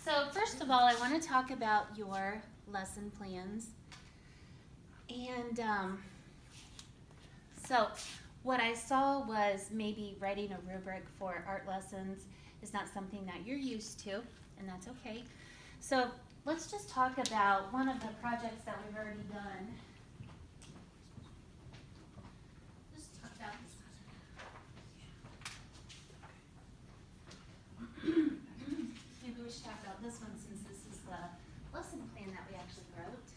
So first of all, I want to talk about your lesson plans. And so what I saw was maybe writing a rubric for art lessons is not something that you're used to, and that's okay. So let's just talk about one of the projects that we've already done. Just talk about maybe we should talk about this one since this is the lesson plan that we actually wrote.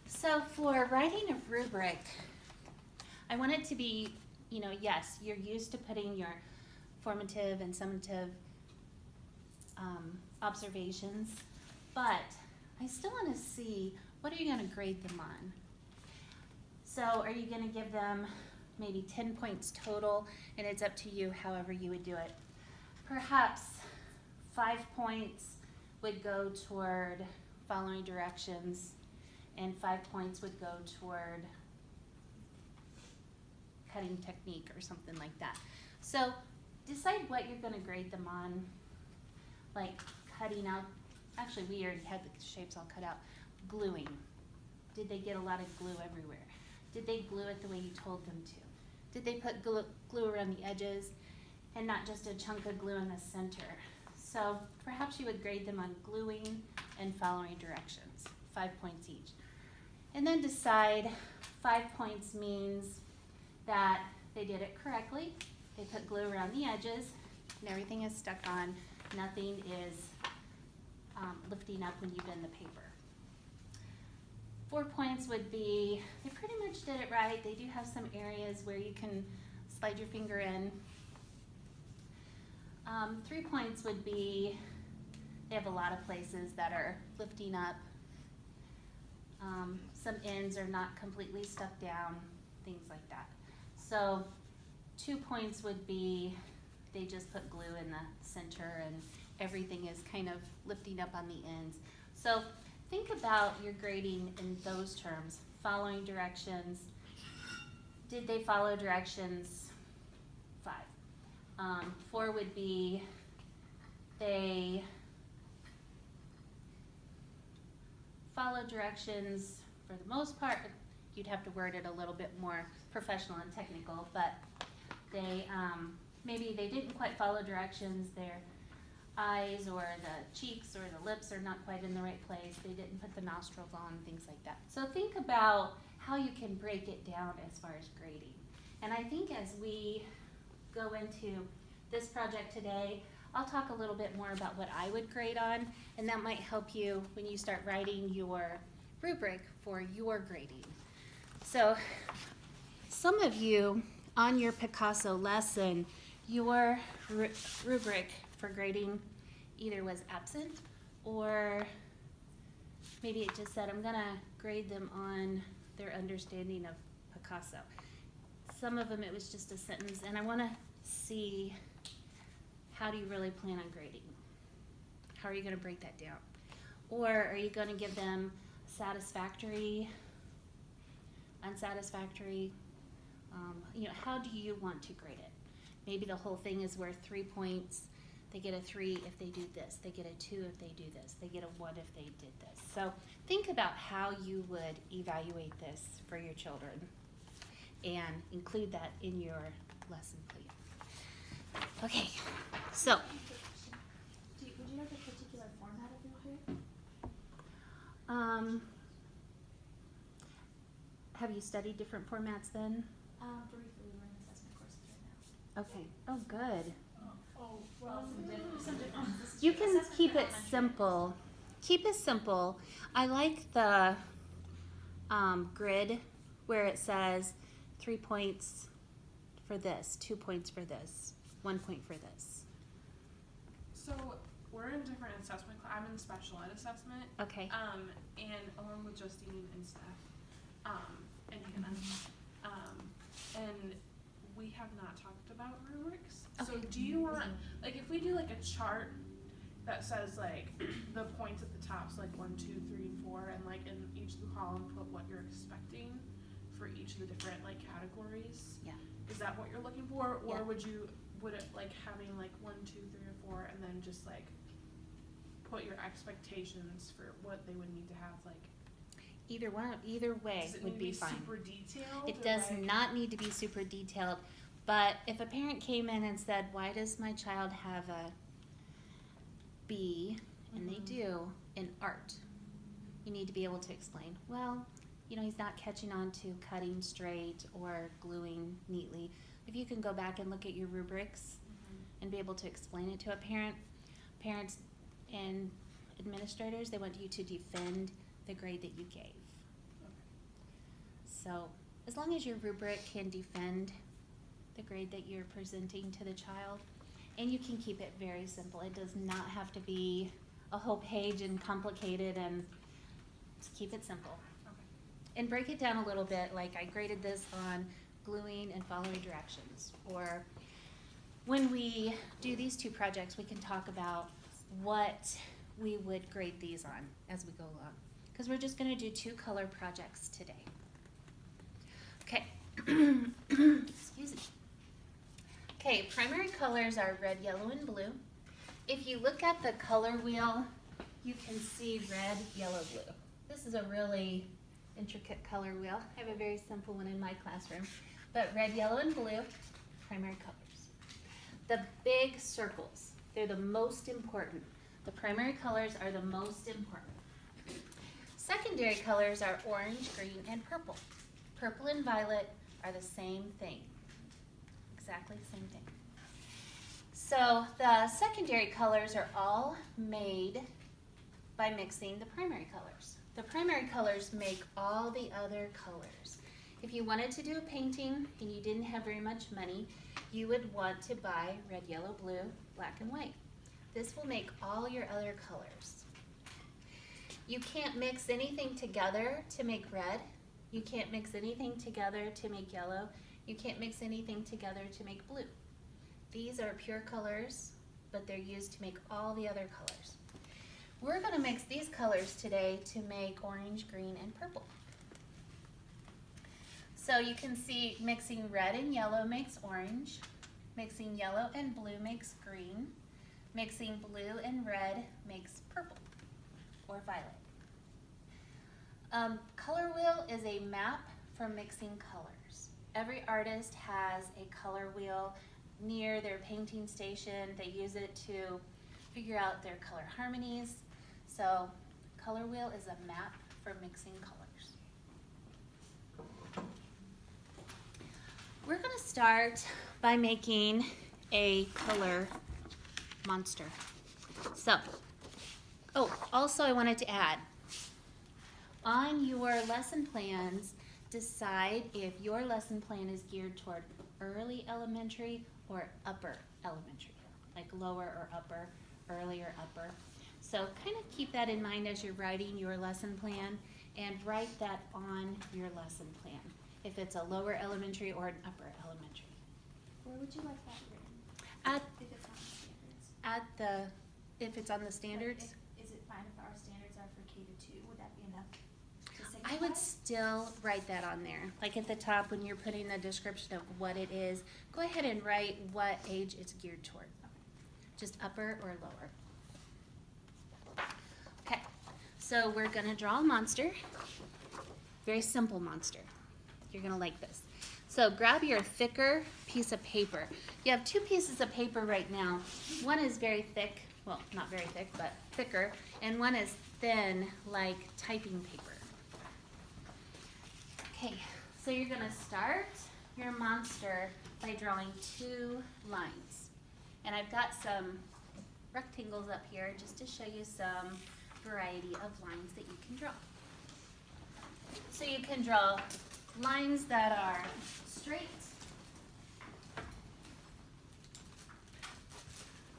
So for writing a rubric, I want it to be, yes, you're used to putting your formative and summative observations, but I still want to see what are you going to grade them on. So are you going to give them maybe 10 points total, and it's up to you however you would do it. Perhaps 5 points would go toward following directions, and 5 points would go toward cutting technique or something like that. So decide what you're going to grade them on, like cutting out, actually we already had the shapes all cut out. Gluing. Did they get a lot of glue everywhere? Did they glue it the way you told them to? Did they put glue around the edges and not just a chunk of glue in the center? So perhaps you would grade them on gluing and following directions, 5 points each. And then decide 5 points means that they did it correctly, they put glue around the edges, and everything is stuck on, nothing is lifting up when you bend the paper. 4 points would be, they pretty much did it right, they do have some areas where you can slide your finger in. 3 points would be, they have a lot of places that are lifting up. Some ends are not completely stuck down, things like that. So 2 points would be, they just put glue in the center and everything is kind of lifting up on the ends. So think about your grading in those terms, following directions. Did they follow directions? 5. 4 would be, they follow directions for the most part. You'd have to word it a little bit more professional and technical, but they maybe they didn't quite follow directions. Their eyes or the cheeks or the lips are not quite in the right place. They didn't put the nostrils on, things like that. So think about how you can break it down as far as grading. And I think as we go into this project today, I'll talk a little bit more about what I would grade on, and that might help you when you start writing your rubric for your grading. So some of you on your Picasso lesson, your rubric for grading either was absent or maybe it just said, I'm gonna grade them on their understanding of Picasso. Some of them it was just a sentence, and I wanna see how do you really plan on grading? How are you gonna break that down? Or are you gonna give them satisfactory, unsatisfactory? How do you want to grade it? Maybe the whole thing is worth 3 points. They get a 3 if they do this. They get a 2 if they do this. They get a 1 if they did this. So think about how you would evaluate this for your children and include that in your lesson plan. Okay, so. Would you have a particular format of your book? Have you studied different formats then? Briefly, we're in assessment courses right now. Okay. Oh, good. Some different ones. You can keep it simple. Keep it simple. I like the grid where it says 3 points for this, 2 points for this, 1 point for this. So we're in different assessment I'm in special ed assessment. Okay. And along with Justine and Steph, and Hannah, and we have not talked about rubrics. Okay. So do you want, like, if we do like a chart that says like the points at the top, so like 1, 2, 3, and 4, and like in each of the column put what you're expecting for each of the different like categories. Yeah. Is that what you're looking for, or Yeah. would it like having like 1, 2, 3, or 4, and then just like put your expectations for what they would need to have, like, Either way does it would need to be be fine. super detailed? It or, does like- not need to be super detailed, but if a parent came in and said, why does my child have a B, and they Mhm. do, in art, you need to be able to explain, well, he's not catching on to cutting straight or gluing neatly. If you can go back and look at your rubrics Mhm. and be able to explain it to a parent, parents and administrators, they want you to defend the grade that you gave. So as long as your rubric can defend the grade that you're presenting to the child, and you can keep it very simple. It does not have to be a whole page and complicated, and just keep it simple. Okay. And break it down a little bit, like I graded this on gluing and following directions. Or when we do these two projects, we can talk about what we would grade these on as we go along. Because we're just gonna do 2 color projects today. Okay, excuse me. Okay, primary colors are red, yellow, and blue. If you look at the color wheel, you can see red, yellow, blue. This is a really intricate color wheel. I have a very simple one in my classroom. But red, yellow, and blue, primary colors. The big circles, they're the most important. The primary colors are the most important. Secondary colors are orange, green, and purple. Purple and violet are the same thing. Exactly the same thing. So the secondary colors are all made by mixing the primary colors. The primary colors make all the other colors. If you wanted to do a painting and you didn't have very much money, you would want to buy red, yellow, blue, black, and white. This will make all your other colors. You can't mix anything together to make red. You can't mix anything together to make yellow. You can't mix anything together to make blue. These are pure colors, but they're used to make all the other colors. We're going to mix these colors today to make orange, green, and purple. So you can see mixing red and yellow makes orange. Mixing yellow and blue makes green. Mixing blue and red makes purple or violet. Color wheel is a map for mixing colors. Every artist has a color wheel near their painting station. They use it to figure out their color harmonies. So color wheel is a map for mixing colors. We're going to start by making a color monster. So, also I wanted to add, on your lesson plans, decide if your lesson plan is geared toward early elementary or upper elementary, like lower or upper, early or upper. So kind of keep that in mind as you're writing your lesson plan, and write that on your lesson plan, if it's a lower elementary or an upper elementary. Where would you like that written? At, If it's not in standards? if it's on the standards, Is it fine if our standards are for K to 2? Would that be enough to signify? I would still write that on there. Like at the top when you're putting the description of what it is, go ahead and write what age it's geared toward. Just upper or lower. Okay, so we're gonna draw a monster. Very simple monster. You're gonna like this. So grab your thicker piece of paper. You have 2 pieces of paper right now. One is very thick, well, not very thick, but thicker, and one is thin, like typing paper. Okay, so you're gonna start your monster by drawing 2 lines. And I've got some rectangles up here just to show you some variety of lines that you can draw. So you can draw lines that are straight.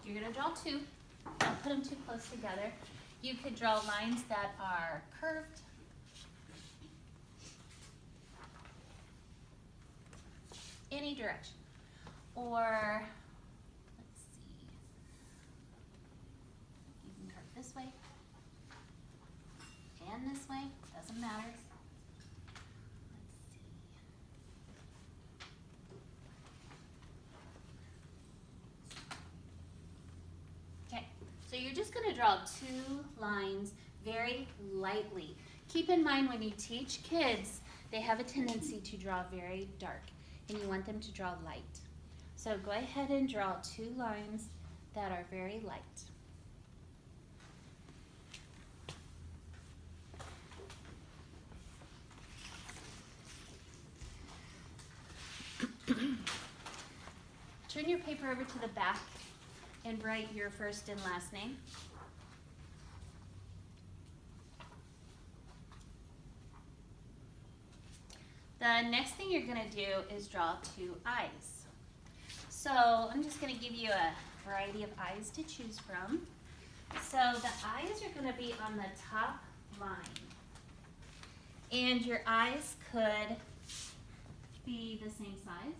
You're gonna draw 2. Don't put them too close together. You could draw lines that are curved. Any direction. Or, let's see, you can curve this way and this way, doesn't matter. Let's see. Okay, so you're just gonna draw 2 lines very lightly. Keep in mind when you teach kids, they have a tendency to draw very dark, and you want them to draw light. So go ahead and draw 2 lines that are very light. Turn your paper over to the back and write your first and last name. The next thing you're going to do is draw 2 eyes. So I'm just going to give you a variety of eyes to choose from. So the eyes are going to be on the top line. And your eyes could be the same size.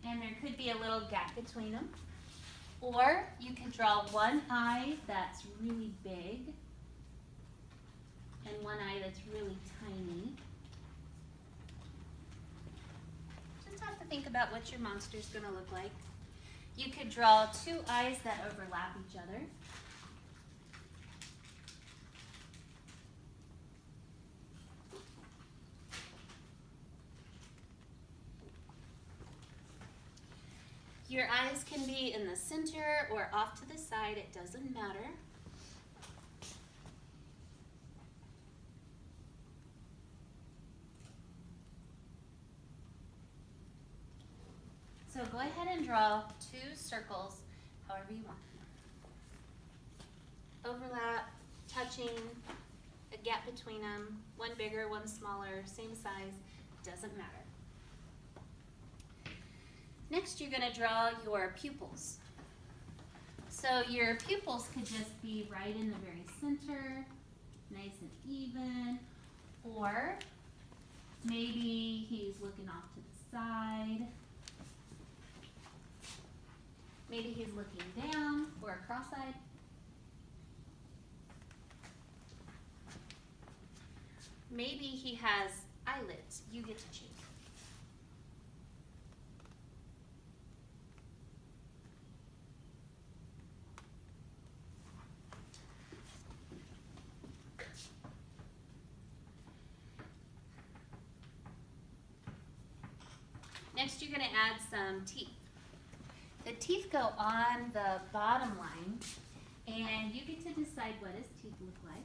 And there could be a little gap between them. Or you can draw one eye that's really big and one eye that's really tiny. Just have to think about what your monster's going to look like. You could draw 2 eyes that overlap each other. Your eyes can be in the center or off to the side, it doesn't matter. So go ahead and draw 2 circles, however you want. Overlap, touching, a gap between them, one bigger, one smaller, same size, doesn't matter. Next, you're going to draw your pupils. So your pupils could just be right in the very center, nice and even, or maybe he's looking off to the side. Maybe he's looking down or cross-eyed. Maybe he has eyelids. You get to choose. Next, you're going to add some teeth. The teeth go on the bottom line, and you get to decide what his teeth look like.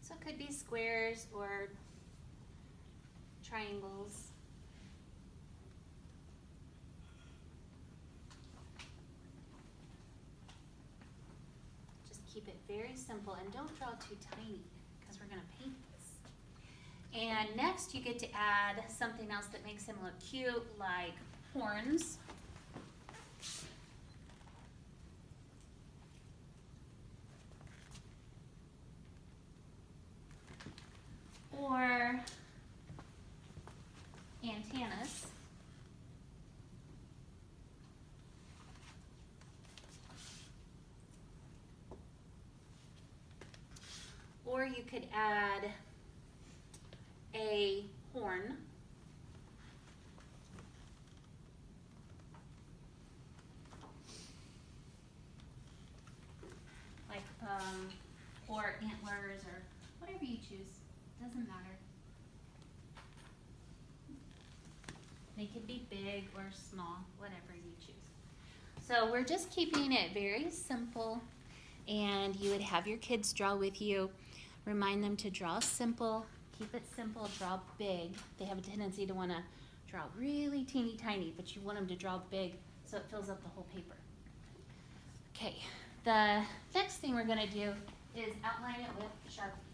So it could be squares or triangles. Just keep it very simple and don't draw too tiny because we're going to paint this. And next you get to add something else that makes him look cute, like horns. Or antennas. Or you could add a horn. Like, or antlers or whatever you choose. Doesn't matter. They could be big or small, whatever you choose. So we're just keeping it very simple, and you would have your kids draw with you. Remind them to draw simple, keep it simple, draw big. They have a tendency to want to draw really teeny tiny, but you want them to draw big so it fills up the whole paper. Okay, the next thing we're going to do is outline it with Sharpie.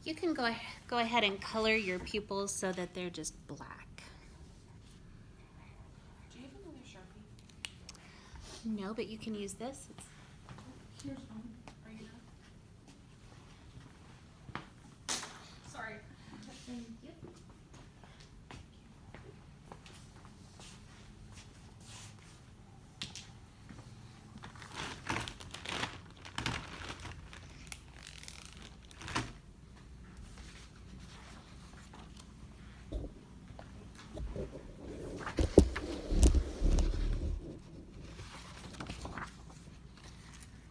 You can go ahead and color your pupils so that they're just black. Do you have another Sharpie? No, but you can use this. Here's one. Are you done? Sorry. Thank you.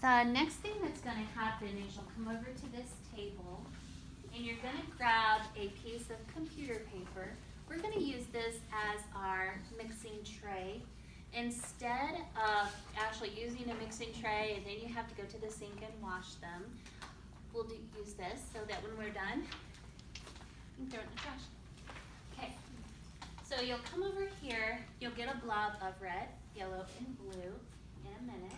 The next thing that's going to happen is you'll come over to this table and you're going to grab a piece of computer paper. We're going to use this as our mixing tray. Instead of actually using a mixing tray and then you have to go to the sink and wash them, we'll use this so that when we're done, you can throw it in the trash. Okay, so you'll come over here, you'll get a blob of red, yellow, and blue in a minute.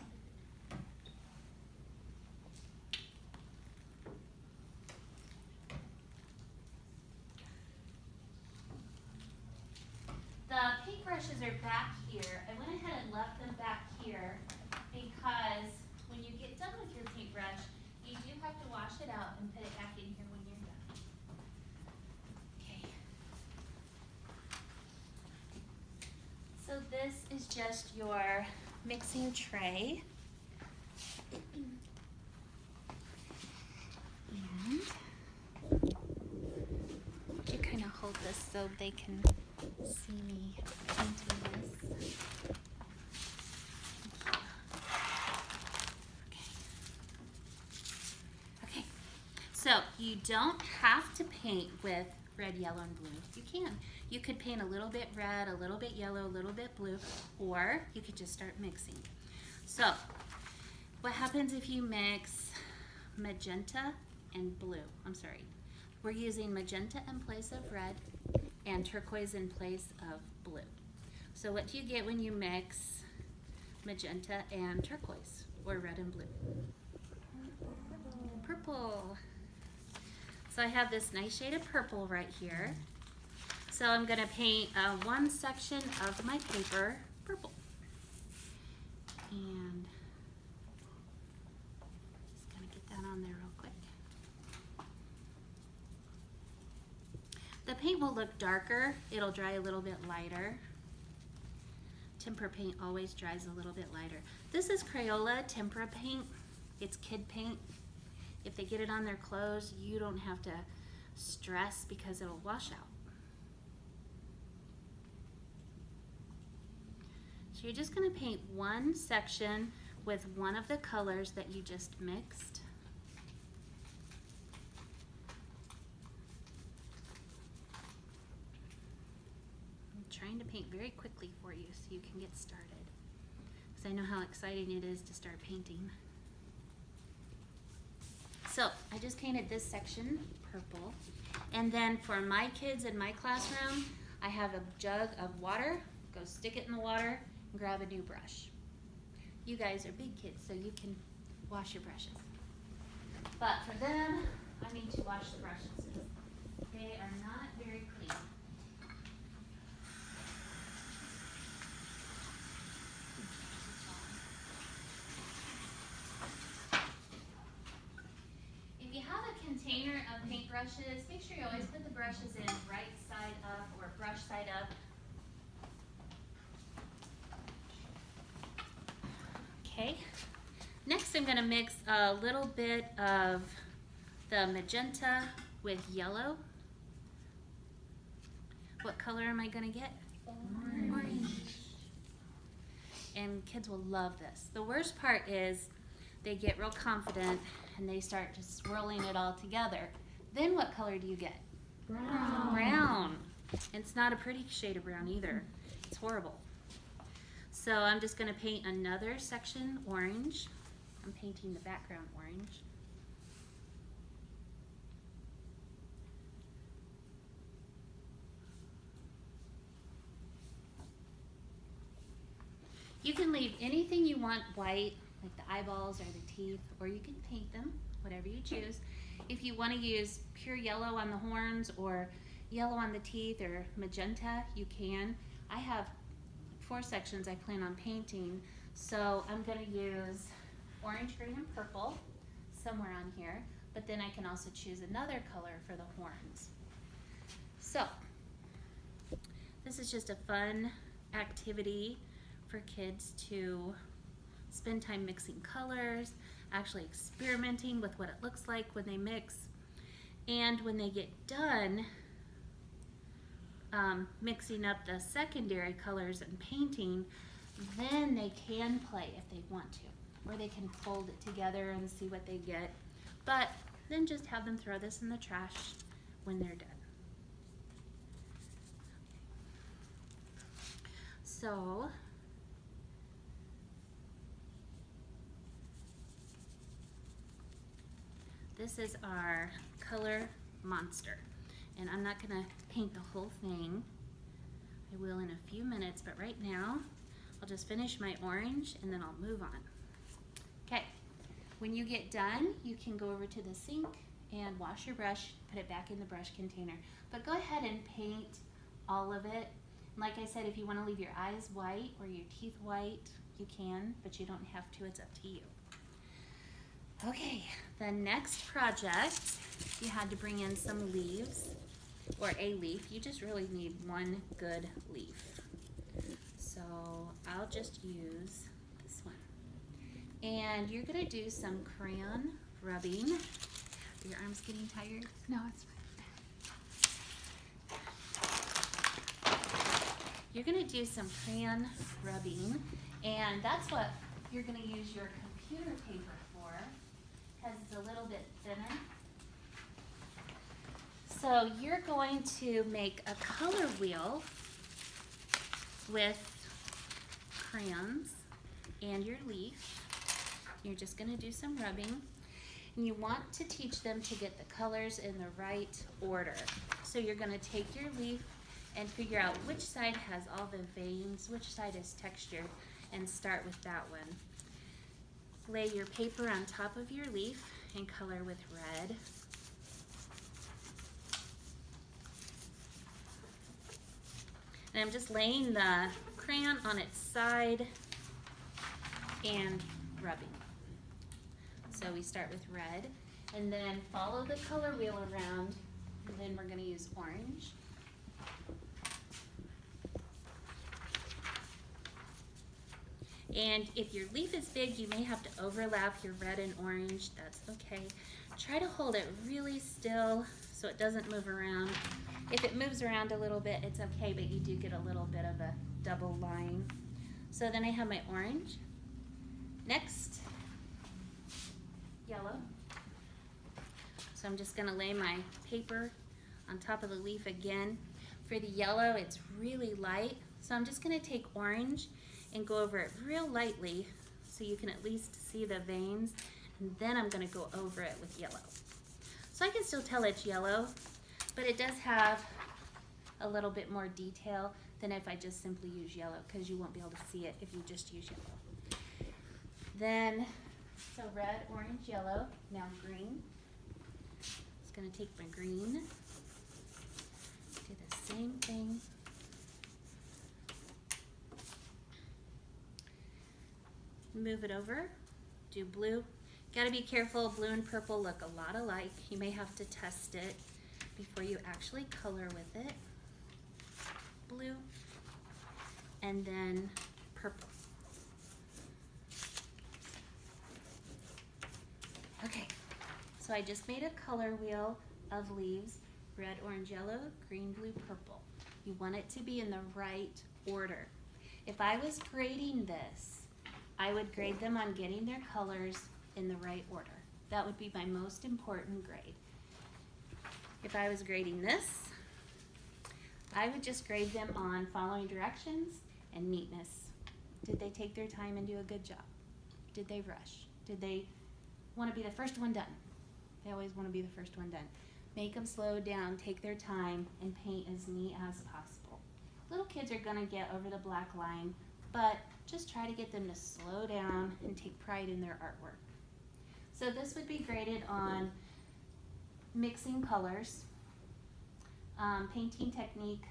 The paintbrushes are back here. I went ahead and left them back here because when you get done with your paintbrush, you do have to wash it out and put it back in here when you're done. Okay. So this is just your mixing tray. And you kind of hold this so they can see me painting this. Okay, so you don't have to paint with red, yellow, and blue. You can. You could paint a little bit red, a little bit yellow, a little bit blue, or you could just start mixing. So, what happens if you mix magenta and blue? I'm sorry. We're using magenta in place of red and turquoise in place of blue. So what do you get when you mix magenta and turquoise, or red and blue? Purple. So I have this nice shade of purple right here. So I'm going to paint one section of my paper purple. And just going to get that on there real quick. The paint will look darker. It'll dry a little bit lighter. Tempera paint always dries a little bit lighter. This is Crayola tempera paint. It's kid paint. If they get it on their clothes, you don't have to stress because it'll wash out. So you're just going to paint one section with one of the colors that you just mixed. I'm trying to paint very quickly for you so you can get started, because I know how exciting it is to start painting. So I just painted this section purple, and then for my kids in my classroom, I have a jug of water. Go stick it in the water and grab a new brush. You guys are big kids, so you can wash your brushes. But for them, I need to wash the brushes. They are not very clean. If you have a container of paintbrushes, make sure you always put the brushes in right side up or brush side up. Okay, next I'm going to mix a little bit of the magenta with yellow. What color am I going to get? Orange. And kids will love this. The worst part is they get real confident and they start just swirling it all together. Then what color do you get? Brown. Brown. It's not a pretty shade of brown either. It's horrible. So I'm just going to paint another section orange. I'm painting the background orange. You can leave anything you want white like the eyeballs or the teeth, or you can paint them, whatever you choose. If you want to use pure yellow on the horns or yellow on the teeth or magenta, you can. I have 4 sections I plan on painting, so I'm going to use orange, green, and purple somewhere on here, but then I can also choose another color for the horns. So this is just a fun activity for kids to spend time mixing colors, actually experimenting with what it looks like when they mix. And when they get done mixing up the secondary colors and painting, then they can play if they want to, or they can fold it together and see what they get. But then just have them throw this in the trash when they're done. So this is our color monster, and I'm not gonna paint the whole thing. I will in a few minutes, but right now I'll just finish my orange and then I'll move on. Okay, when you get done, you can go over to the sink and wash your brush, put it back in the brush container. But go ahead and paint all of it. Like I said, if you want to leave your eyes white or your teeth white, you can, but you don't have to, it's up to you. Okay, the next project, you had to bring in some leaves, or a leaf. You just really need one good leaf. So I'll just use this one. And you're gonna do some crayon rubbing. Are your arms getting tired? No, it's fine. You're gonna do some crayon rubbing, and that's what you're gonna use your computer paper for, because it's a little bit thinner. So you're going to make a color wheel with crayons and your leaf. You're just gonna do some rubbing, and you want to teach them to get the colors in the right order. So you're gonna take your leaf and figure out which side has all the veins, which side is textured, and start with that one. Lay your paper on top of your leaf and color with red. And I'm just laying the crayon on its side and rubbing. So we start with red, and then follow the color wheel around, and then we're gonna use orange. And if your leaf is big, you may have to overlap your red and orange. That's okay. Try to hold it really still so it doesn't move around. If it moves around a little bit, it's okay, but you do get a little bit of a double line. So then I have my orange. Next, yellow. So I'm just gonna lay my paper on top of the leaf again. For the yellow, it's really light. So I'm just gonna take orange and go over it real lightly so you can at least see the veins, and then I'm gonna go over it with yellow. So I can still tell it's yellow, but it does have a little bit more detail than if I just simply use yellow, because you won't be able to see it if you just use yellow. Then, so red, orange, yellow, now green. Just gonna take my green, do the same thing. Move it over, do blue. Gotta be careful, blue and purple look a lot alike. You may have to test it before you actually color with it. Blue, and then purple. Okay, so I just made a color wheel of leaves, red, orange, yellow, green, blue, purple. You want it to be in the right order. If I was grading this, I would grade them on getting their colors in the right order. That would be my most important grade. If I was grading this, I would just grade them on following directions and neatness. Did they take their time and do a good job? Did they rush? Did they want to be the first one done? They always want to be the first one done. Make them slow down, take their time, and paint as neat as possible. Little kids are gonna get over the black line but just try to get them to slow down and take pride in their artwork. So this would be graded on mixing colors, painting technique,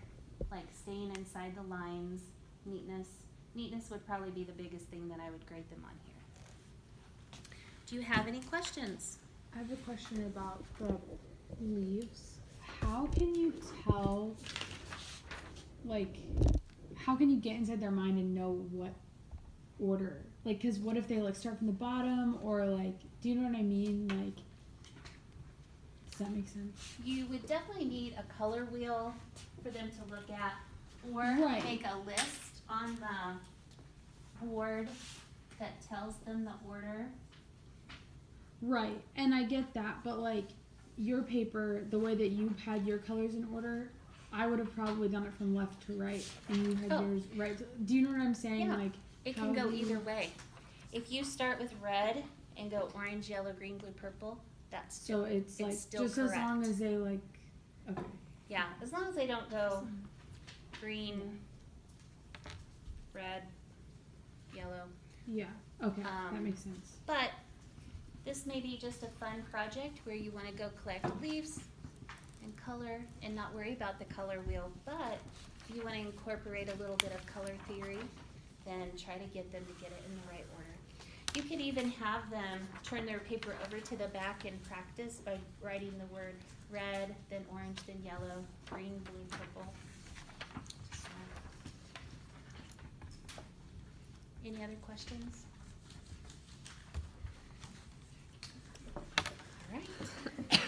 like staying inside the lines, neatness. Neatness would probably be the biggest thing that I would grade them on here. Do you have any questions? I have a question about the leaves. How can you tell, like, how can you get inside their mind and know what order? Like, cause what if they like start from the bottom, or like, do you know what I mean? Like, does that make sense? You would definitely need a color wheel for them to look at, or Right. make a list on the board that tells them the order. Right, and I get that, but like, your paper, the way that you had your colors in order, I would have probably done it from left to right, and you had Oh. yours right. Do you know what I'm saying? Yeah. Like, It how can go do you- either way. If you start with red and go orange, yellow, green, blue, purple, that's still, so it's like still just as long correct. as they like, okay. yeah, as long as they don't go green, red, yellow. Yeah. Okay, that Um, makes sense. But this may be just a fun project where you want to go collect leaves and color and not worry about the color wheel. But if you want to incorporate a little bit of color theory, then try to get them to get it in the right order. You could even have them turn their paper over to the back and practice by writing the word red, then orange, then yellow, green, blue, purple. So. Any other questions? All right.